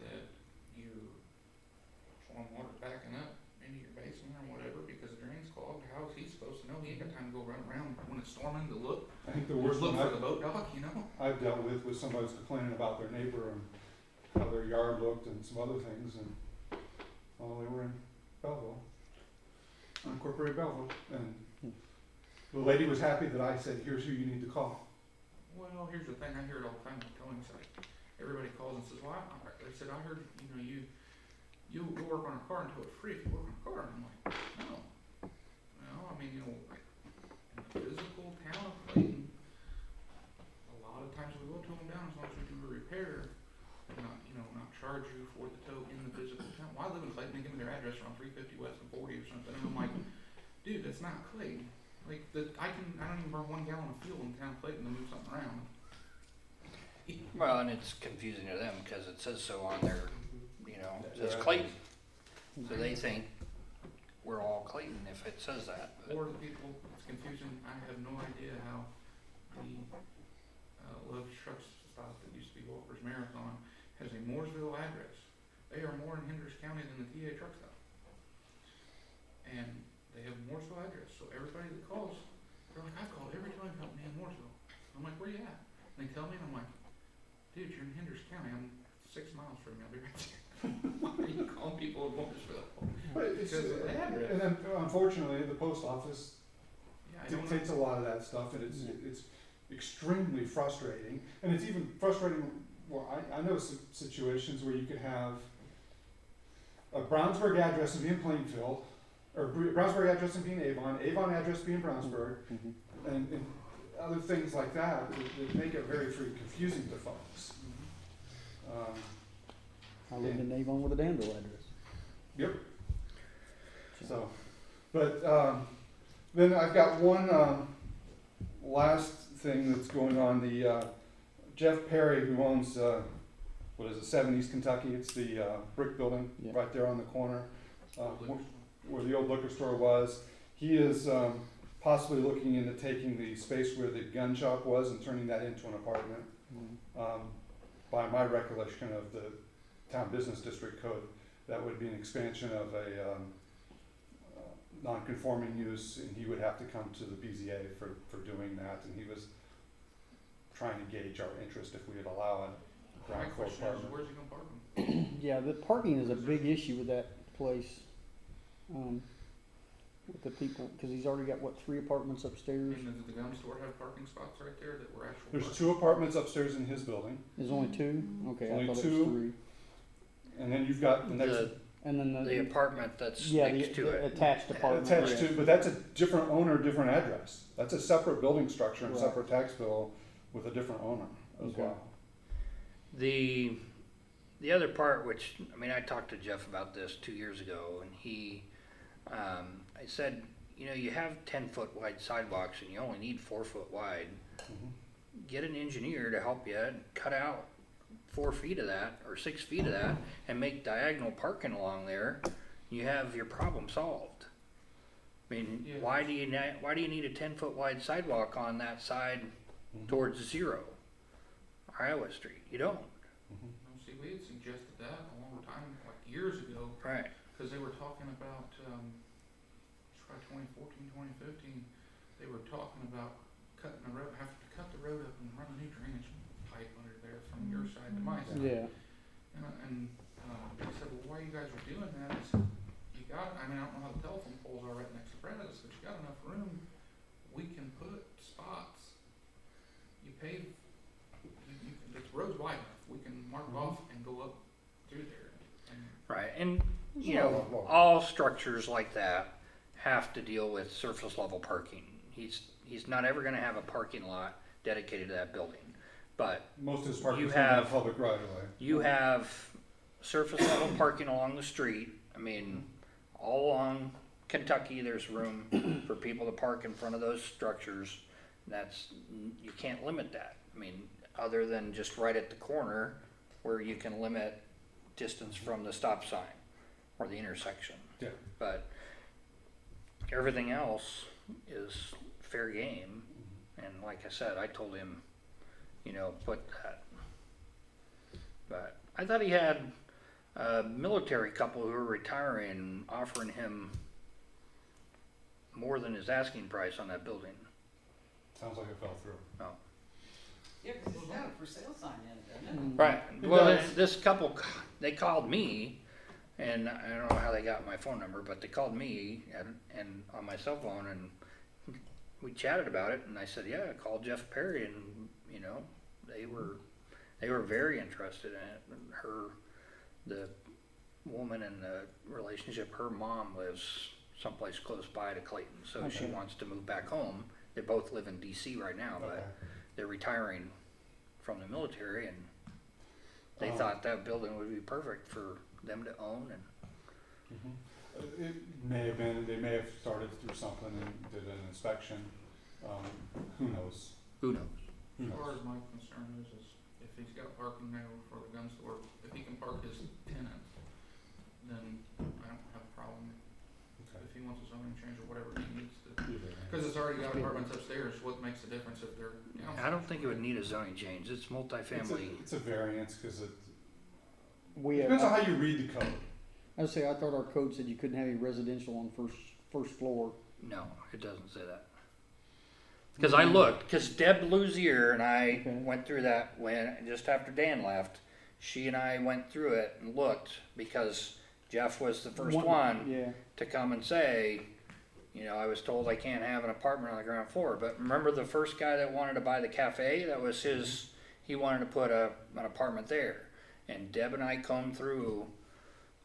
that your stormwater's backing up into your basement or whatever because the drain's clogged, how is he supposed to know? He ain't got time to go run around when it's storming to look. I think the worst Look one for the boat dock, you know? I've dealt with was somebody was complaining about their neighbor and how their yard looked and some other things, and well, they were in Belleville, unincorporated Belleville, and the lady was happy that I said, here's who you need to call. Well, here's the thing, I hear it all the time on towing site. Everybody calls and says, well, they said, I heard, you know, you work on a car and tow it free if you work on a car. And I'm like, no. Well, I mean, you know, like, in the physical town of Clayton, a lot of times we will tow them down as long as we do a repair and not, you know, not charge you for the tow in the physical town. Well, I live in Clayton, they give me their address around 350 West and 40 or something, and I'm like, dude, that's not Clayton. Like, I don't even burn 1 gallon of fuel in town Clayton to move something around. Well, and it's confusing to them because it says so on their, you know, it says Clayton. So they think we're all Clayton if it says that. But Or the people, it's confusing, I have no idea how the Love's Truck Stop that used to be Walker's Marathon has a Mooresville address. They are more in Hendricks County than the TA Truck Stop. And they have a Mooresville address, so everybody that calls, they're like, I called every towing company in Mooresville. I'm like, where you at? And they tell me, and I'm like, dude, you're in Hendricks County, I'm 6 miles from you, I'll be right there. Why are you calling people in Mooresville? But it's, Because of the address. and then unfortunately, the post office Yeah, I don't know. dictates a lot of that stuff, and it's extremely frustrating. And it's even frustrating, well, I know situations where you could have a Brownsburg address and be in Plainfield, or Brownsburg address and be in Avon address be in Brownsburg, and other things like that that make it very confusing to folks. I lived in Avon with a Danville address. Yep. So, but then I've got one last thing that's going on. The Jeff Perry, who owns 7 East Kentucky. It's the brick building right there on the corner where the old liquor store was. He is possibly looking into taking the space where the gun shop was and turning that into an apartment. By my recollection of the town business district code, that would be an expansion of a non-conforming use, and he would have to come to the BZA for doing that, and he was trying to gauge our interest if we would allow a My ground floor question is, apartment. where's he gonna park them? Yeah, the parking is a big issue with that place. with the people, cause he's already got, what, 3 apartments upstairs? And does the gun store have parking spots right there that were actual? There's parking? 2 apartments upstairs in his building, There's only 2? Okay, I Only thought it 2. was 3. and then you've got the next And then The apartment that's yeah, next to the it. attached apartment. attached yeah. to, but that's a different owner, different address. That's a separate building structure and Right. separate tax bill with a different owner as Okay. well. The other part, which, I mean, I talked to Jeff about this 2 years ago, and I said, you know, you have 10-foot wide sidewalks and you only need 4-foot wide. Mhm. Get an engineer to help you and cut out 4 feet of that or 6 feet of that and make diagonal parking along there. You have your problem solved. I mean, Yeah. why do you need a 10-foot wide sidewalk on that side Mhm. towards 0 Iowa Street? You don't. Mhm. No, see, we had suggested that a long time, like years ago, Right. cause they were talking about, try 2014, 2015, they were talking about cutting the road, having to cut the road up and run a new drainage pipe under there from your side to my side. Yeah. And they said, well, why you guys are doing that is, you got, I mean, I don't know how the telephone poles are right next to Brenda's, but you got enough room, we can put spots. You pave, the road's wide enough, we can mark off and go up through there. And Right, and you There's a know, lot of- all structures like that have to deal with surface level parking. He's not ever gonna have a parking lot dedicated to that building. But Most of his parking You is on have- public right of way. you have surface level parking along the street. I mean, all along Kentucky, there's room for people to park in front of those structures. You can't limit that. I mean, other than just right at the corner where you can limit distance from the stop sign or the intersection. Yeah. But everything else is fair game. And like I said, I told him, you know, put that. But I thought he had a military couple who were retiring, offering him more than his asking price on that building. Sounds like it fell through. Yeah, 'cause it's got a for sale sign in it, doesn't it? Mm. Right. It Well, does. this couple, they called me, and I don't know how they got my phone number, but they called me and on my cell phone, and we chatted about it. And I said, yeah, I called Jeff Perry, and you know, they were very interested in it. And the woman in the relationship, her mom lives someplace close by to Clayton, so she Okay. wants to move back home. They both live in D.C. right now, but Okay. they're retiring from the military, and they Oh. thought that building would be perfect for them to own. And It may have been, they may have started through something and did an inspection. Who knows? who knows? Who as far knows? as my concern is if he's got parking there for the gun store, if he can park his tenant, then I don't have a problem. Okay. If he wants a zoning change or whatever he needs to, Either. cause it's already got apartments upstairs, what makes the difference if they're downstairs? I don't think it would need a zoning change. It's multifamily. It's a variance because it We depends on have, how you read the code. I would say, I thought our code said you couldn't have any residential on first floor. No, it doesn't say that. Because I looked, because Deb Luzier and I Okay. went through that when just after Dan left. She and I went through it and looked because Jeff was the first one Yeah. to come and say, you know, I was told I can't have an apartment on the ground floor. But remember the first guy that wanted to buy the cafe? That was his, he wanted to put an apartment there. And Deb and I combed through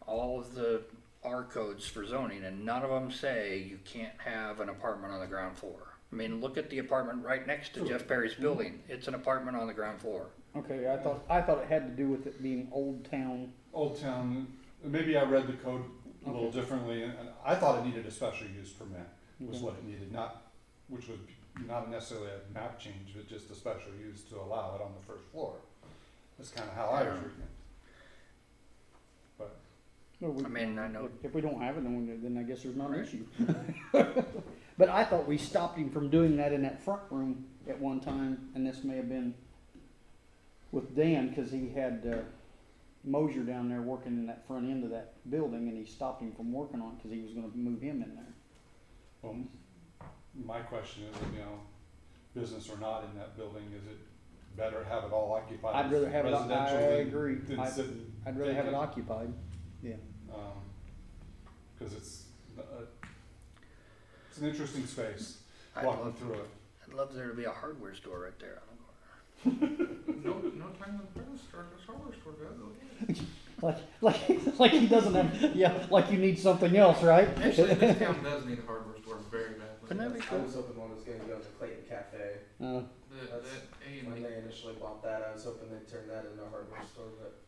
all of our codes for zoning, and none of them say you can't have an apartment on the ground floor. I mean, look at the apartment right next to Jeff Perry's building. It's an apartment on the ground floor. Okay, I thought it had to do with it being Old Town. Old Town, maybe I read the code a little Okay. differently, and I thought it needed a special use permit, was Okay. what it needed, which was not necessarily a map change, but just a special use to allow it on the first floor. That's kind of how I was reading it. But, Well, I mean, I know. If we don't have it, then I guess there's not an issue. But I thought we stopped him from doing that in that front room at one time, and this may have been with Dan, cause he had, Mosier down there working in that front end of that building, and he stopped him from working on it, cause he was gonna move him in there. well, my question is, you know, business or not in that building, is it better to have it all occupied? I'd rather as have it, residential I than- agree, than sit I'd rather have it vacant? occupied, yeah. Cause it's, It's an interesting space, I'd walking love, through it. I'd love there to be a hardware store right there on the corner. No time when the president starts this hardware store, go ahead. Like he doesn't have, yeah, like you need something else, right? Actually, this town does need a hardware store very badly. Wouldn't that be I cool? was hoping one was gonna go to Clayton Cafe. That A When and they initially bought that, I was hoping they'd turn that into a hardware store,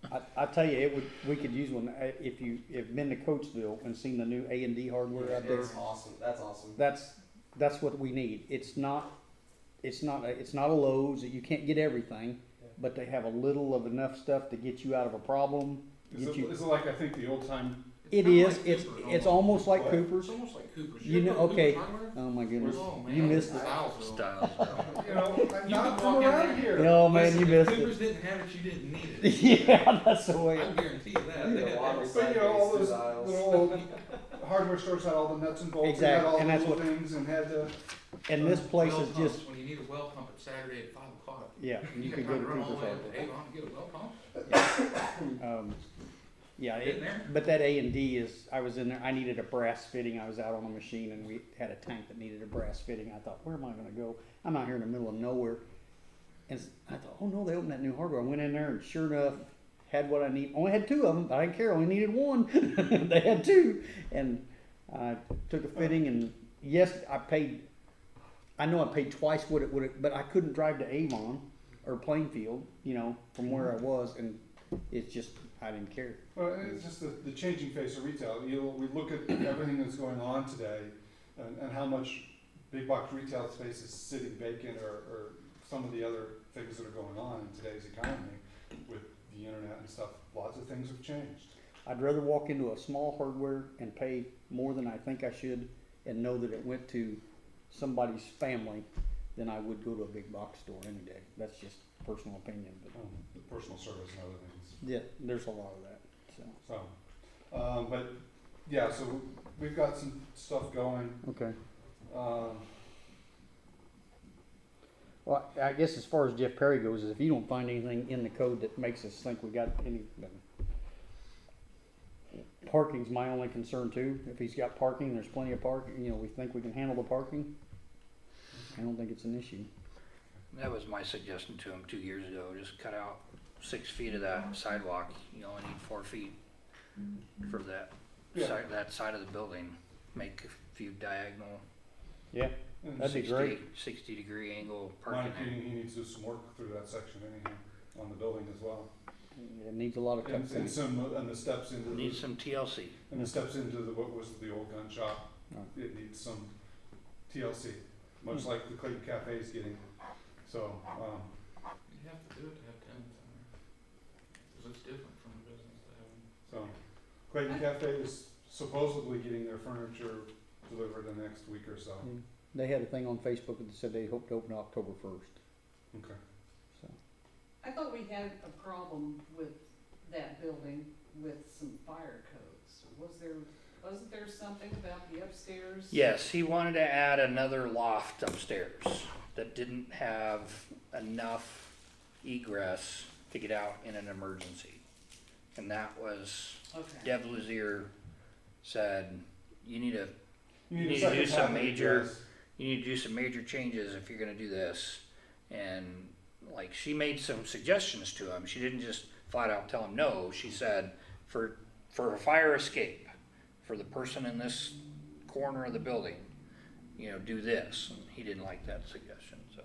but I tell you, we could use one, if you've been to Coatesville and seen the new A&D hardware out there. it's awesome. That's awesome. That's what we need. It's not a Lowe's, you can't get everything, but they have a little of enough stuff to get you out of a problem. Is it like, I think, the old time, It is, it's almost like What? Cooper's. It's almost like Cooper's. You know, ever go to okay. Cooper's hardware? Oh my goodness, Oh, man, you missed it. Stylesville. Styles. you know, I'm You not could from walk in around there. here. No, man, Listen, you if missed it. Cooper's didn't have it, you didn't need it. Yeah, that's the way. I guarantee you that. You They know, had a lot of everything. But you know, all Through those the aisles. little old hardware stores had all the nuts and bolts, and had Exactly, all and the that's little what- things, and had the, And this place Well is pumps, just, when you need a well pump at Saturday at 5 o'clock. yeah, you You could got go to time to run all Cooper's the way up to hardware. Avon to get a well pump. Yeah, Getting there. but that A&D is, I was in there, I needed a brass fitting, I was out on the machine and we had a tank that needed a brass fitting, I thought, where am I gonna go? I'm out here in the middle of nowhere. And I thought, oh no, they opened that new hardware, I went in there and sure enough, had what I need, only had 2 of them, but I didn't care, only needed 1. They had 2, and I took a fitting and yes, I know I paid twice what it would, but I couldn't drive to Avon or Plainfield, you know, from where I was, and it's just, I didn't care. well, it's just the changing face of retail. We look at everything that's going on today, and how much big box retail space is sitting vacant, or some of the other things that are going on in today's economy with the internet and stuff. Lots of things have changed. I'd rather walk into a small hardware and pay more than I think I should and know that it went to somebody's family than I would go to a big box store any day. That's just personal opinion, but The personal service and other things. yeah, there's a lot of that, so. So, but yeah, so we've got some stuff going. Okay. Um, Well, I guess as far as Jeff Perry goes, is if you don't find anything in the code that makes us think we got any, parking's my only concern too. If he's got parking, there's plenty of parking, you know, we think we can handle the parking. I don't think it's an issue. That was my suggestion to him 2 years ago, just cut out 6 feet of that sidewalk, you only need 4 feet for that Yeah. side, that side of the building. Make a few diagonal Yeah, and that'd be 60 great. 60-degree angle my parking. opinion, he needs to do some work through that section anyhow, on the building as well. It needs a lot of And cutting. some, and the steps into the, Needs some TLC. and the steps into what was the old gun shop. Right. It needs some TLC, much like the Clayton Cafe is getting. So, You have to do it to have tenants in there. Cause it's different from the business to having. so Clayton Cafe is supposedly getting their furniture delivered the next week or so. They had a thing on Facebook that said they hoped to open October 1st, Okay. so. I thought we had a problem with that building with some fire codes. Wasn't there something about the upstairs? Yes, he wanted to add another loft upstairs that didn't have enough egress to get out in an emergency. And that was, Okay. Deb Luzier said, you need to You need a to second do some half of major- egress. you need to do some major changes if you're gonna do this. And like, she made some suggestions to him. She didn't just flat out tell him no. She said, for a fire escape, for the person in this corner of the building, you know, do this. And he didn't like that suggestion, so.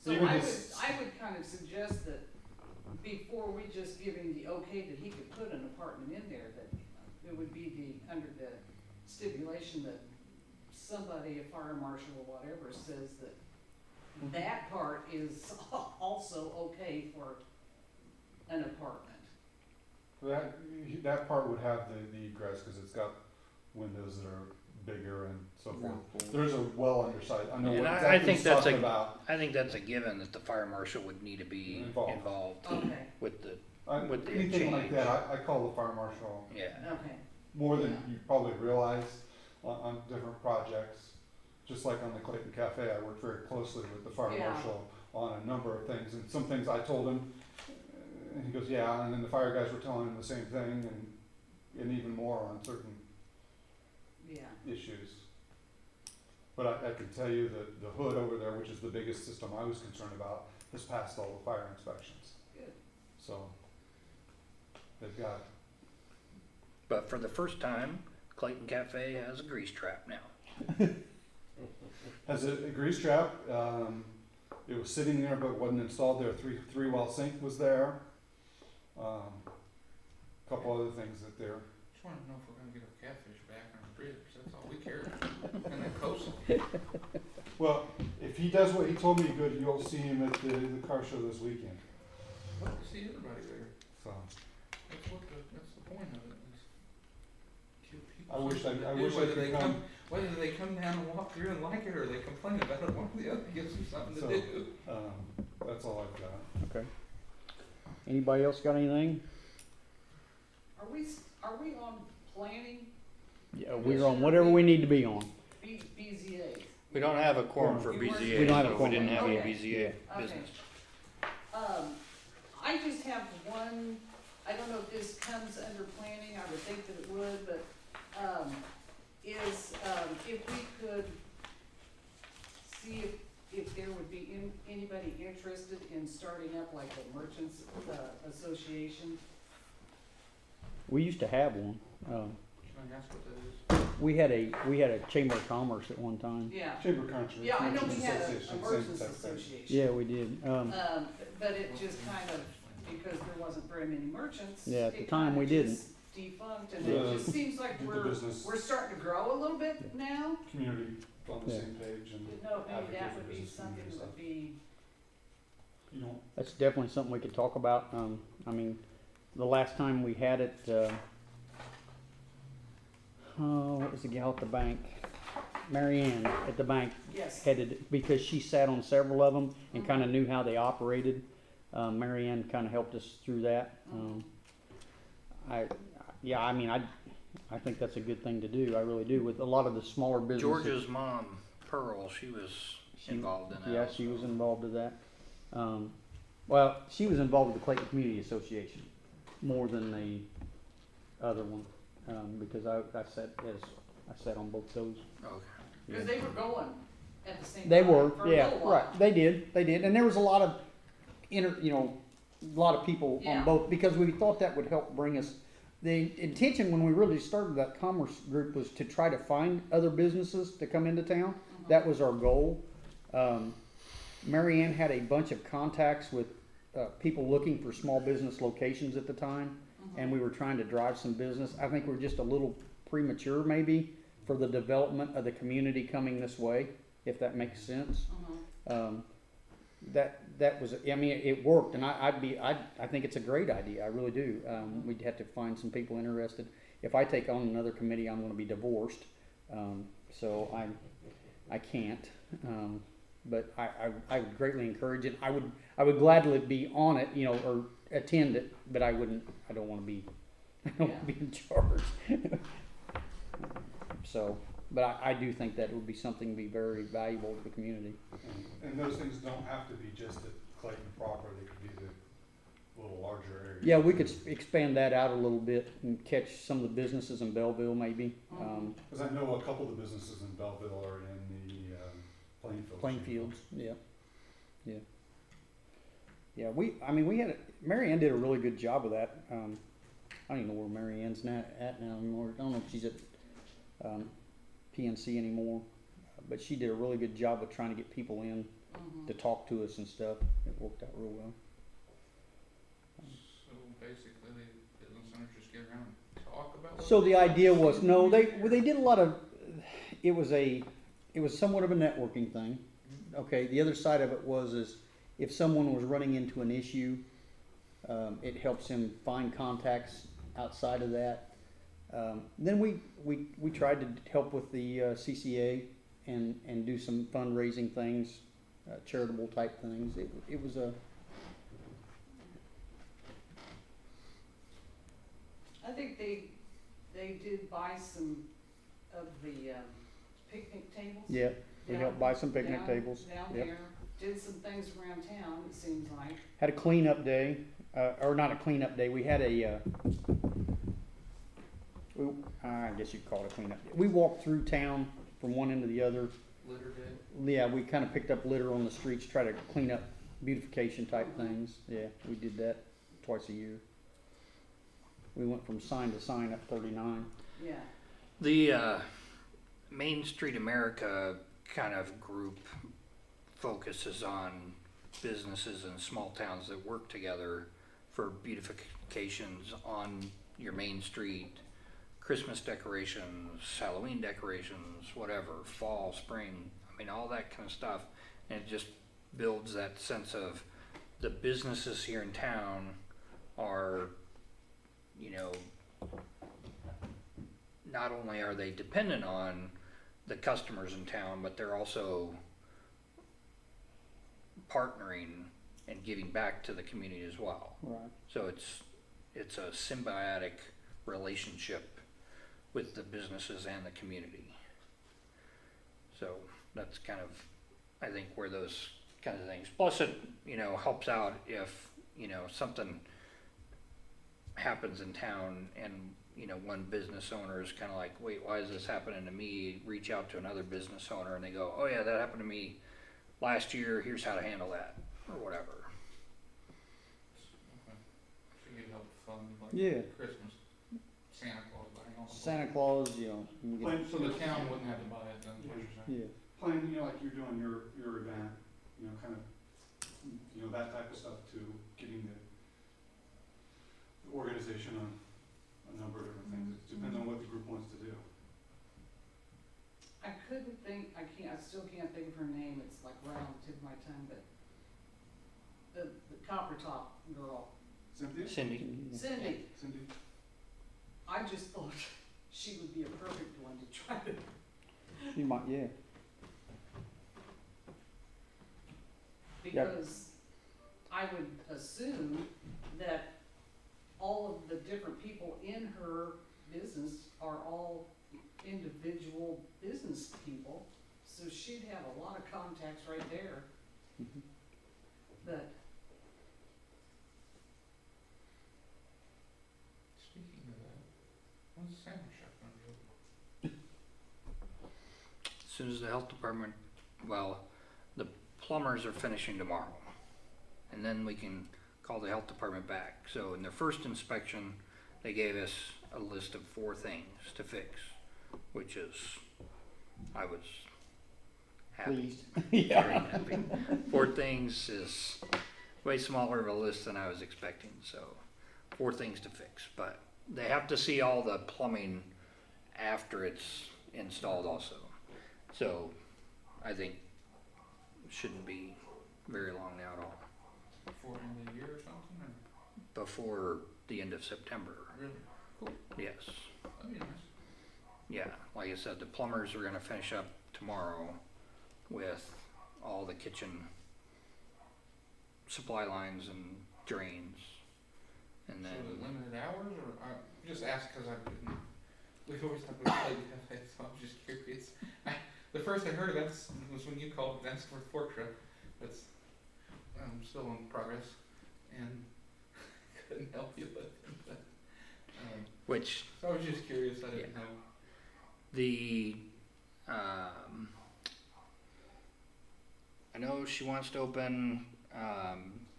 So Even I would, his- I would kind of suggest that before we just give him the okay that he could put an apartment in there, that it would be under the stipulation that somebody, a fire marshal or whatever, says that that part is also okay for an apartment. That part would have the egress, cause it's got windows that are bigger and so forth. There's a well underside, I know And what I exactly think he's that's talking a- about. I think that's a given that the fire marshal would need to be Involved. involved Okay, with the, with the Anything like change. that, I call the fire marshal yeah. okay. more than you probably realize on different projects. Just like on the Clayton Cafe, I worked very closely with the fire Yeah. marshal on a number of things, and some things I told him, and he goes, yeah, and then the fire guys were telling him the same thing, and even more on certain Yeah. issues. But I can tell you that the hood over there, which is the biggest system I was concerned about, has passed all the fire inspections. Good. So they've got, But for the first time, Clayton Cafe has a grease trap now. has a grease trap. It was sitting there but wasn't installed there. Three well sink was there. Couple other things that they're, Just wanna know if we're gonna get our catfish back on our ribs, that's all we care about, and that coast. well, if he does what he told me he could, you'll see him at the car show this weekend. Well, to see everybody there, So that's the point of it, is give people I wish something to I do, wish I whether could they come. whether they come down and walk through and like it, or they complain about it, one or the other gives them something to So- do. That's all I've got. Okay. Anybody else got anything? Are we on planning, Yeah, we're on whatever we need to be on. BZA? We don't have a quorum for You weren't- BZA, We don't have a so we quorum. didn't have any Okay. BZA Okay. business. I just have one, I don't know if this comes under planning, I would think that it would, but, if we could see if there would be anybody interested in starting up like a merchants, association. We used to have one. Can I ask what that is? We had a chamber of commerce at one time. Yeah, Chamber of Commerce. yeah, I know we Merchants had a Association, same merchants type of thing. association. Yeah, we did. But it just kind of, because there wasn't very many merchants. Yeah, at the it time kinda we didn't. just Defunct, and Yeah. it just seems like Did the we're business starting to grow a little bit now. community on the Yeah. same page and Didn't know if maybe advocate that for would be business something community that would be, you know, That's definitely something we could talk about. I mean, the last time we had it, what was the gal at the bank? Mary Ann at the bank yes. headed it because she sat on several of them and kind of knew how they operated. Mary Ann kind of helped us through that. I think that's a good thing to do. I really do. With a lot of the smaller businesses. George's mom, Pearl, she was involved in that. Yeah, she was involved with that. Well, she was involved with the Clayton Community Association more than the other one, because I sat on both those. Okay. Because they were going at the same They time were, for a yeah, little while. right. They did, and there was a lot of a lot of people Yeah. on both because we thought that would help bring us. The intention when we really started that commerce group was to try to find other businesses to come into town. That was our goal. Mary Ann had a bunch of contacts with people looking for small business locations at the time, and we were trying to drive some business. I think we're just a little premature maybe for the development of the community coming this way, if that makes sense. That was, I mean, it worked, and I think it's a great idea. I really do. We'd have to find some people interested. If I take on another committee, I'm going to be divorced, so I can't. But I would greatly encourage it. I would gladly be on it, or attend it, but I don't want to be in charge. So, but I do think that would be something to be very valuable to the community. and those things don't have to be just at Clayton proper, they could be the little larger areas. Yeah, we could expand that out a little bit and catch some of the businesses in Belleville maybe. Cause I know a couple of the businesses in Belleville are in the, Plainfield. Plainfields, yeah. We had, Mary Ann did a really good job of that. I don't even know where Mary Ann's at now anymore. I don't know if she's at, PNC anymore, but she did a really good job of trying to get people in to talk to us and stuff. It worked out real well. So basically, the business owners just get around and talk about. So the idea was, no, they did a lot of, it was somewhat of a networking thing. Okay, the other side of it is if someone was running into an issue, it helps him find contacts outside of that. Then we tried to help with the CCA and do some fundraising things, charitable type things. It was a. I think they did buy some of the picnic tables. Yeah, we down- helped buy some picnic down- tables. Down Yep. there, did some things around town, it seems like. Had a cleanup day, or not a cleanup day. We had I guess you'd call it a cleanup day. We walked through town from one end to the other, litter day? Yeah, we kinda picked up litter on the streets, try to clean up beautification type things. Yeah, we did that twice a year. We went from sign to sign up 39. Yeah, The Main Street America kind of group focuses on businesses in small towns that work together for beautifications on your main street, Christmas decorations, Halloween decorations, whatever, fall, spring, I mean, all that kind of stuff. And it just builds that sense of the businesses here in town are, you know, not only are they dependent on the customers in town, but they're also partnering and giving back to the community as well. Right. So it's a symbiotic relationship with the businesses and the community. So that's kind of, I think, where those kinds of things. Plus it, you know, helps out if, you know, something happens in town and, you know, one business owner is kind of like, wait, why is this happening to me? Reach out to another business owner and they go, oh yeah, that happened to me last year. Here's how to handle that, or whatever. Okay. So you help fund like Yeah. Christmas, Santa Claus buying all the. Santa Claus, you know, you can get, So the town wouldn't have to buy it then, is what you're saying? yeah. Plan, you know, like you're doing your event, you know, kind of, you know, that type of stuff too, getting the organization on a number of different things. It depends on what the group wants to do. I couldn't think, I still can't think of her name, it's like right on the tip of my tongue, but the copper top girl, Cynthia? Cindy? Cindy, Cindy? I just thought she would be a perfect one to try to, You might, yeah. because I would assume that all of the different people in her business are all individual business people, so she'd have a lot of contacts right there. Mhm. But Speaking of that, when's the sandwich shop gonna be open? As soon as the health department, well, the plumbers are finishing tomorrow. And then we can call the health department back. So in their first inspection, they gave us a list of 4 things to fix, which is, I was happy. Pleased. Very happy. 4 things is way smaller of a list than I was expecting, so 4 things to fix. But they have to see all the plumbing after it's installed also. So I think it shouldn't be very long now at all. Before the end of the year or something, or? Before the end of September, Really? yes. That'd be nice. Yeah, like I said, the plumbers are gonna finish up tomorrow with all the kitchen supply lines and drains. And So then, the limited hours, or, I just asked cause I couldn't, we've always had to play cafe, so I was just curious. The first I heard of that was when you called and asked for the fork truck, that's, still in progress, and couldn't help you with it, but, which so I was just curious, I didn't Yeah. know. the, I know she wants to open,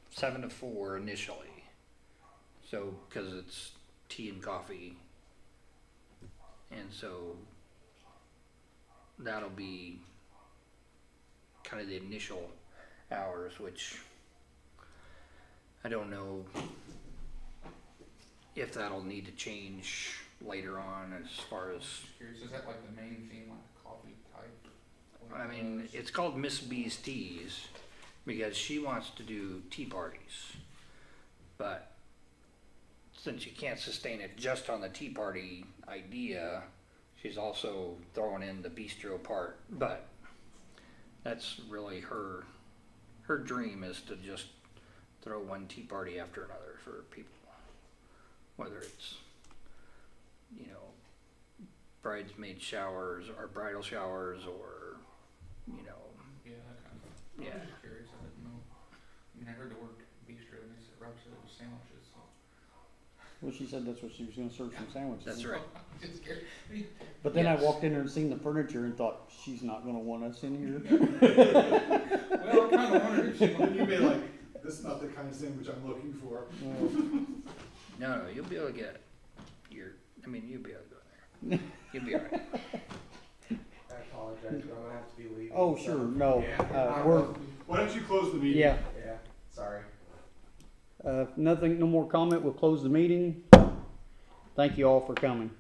7 to 4 initially. So, cause it's tea and coffee. And so that'll be kind of the initial hours, which I don't know if that'll need to change later on as far as, Just curious, is that like the main theme, like a coffee type? like I mean, those? it's called Miss B's Teas because she wants to do tea parties. But since you can't sustain it just on the tea party idea, she's also throwing in the bistro part. But that's really her dream is to just throw one tea party after another for people. Whether it's, you know, bridesmaid showers or bridal showers or, you know, Yeah, that kind of thing. I yeah. was just curious, I didn't know. I mean, I heard the word bistro and they said, Rob said it was sandwiches, so. Well, she said that's what she was gonna serve some sandwiches. That's right. It scared me. But then I Yes. walked in there and seen the furniture and thought, she's not gonna want us in here. Well, I kinda wondered if she And you may like, this is not the kind of sandwich I'm looking for. No, you'll be able to get it. You'll be able to go there. You'll be alright. I apologize, but I'm gonna have to be leaving. Oh, so- sure, no, Yeah. we're, Why don't you close the meeting? yeah, Yeah, sorry. nothing, no more comment, we'll close the meeting. Thank you all for coming.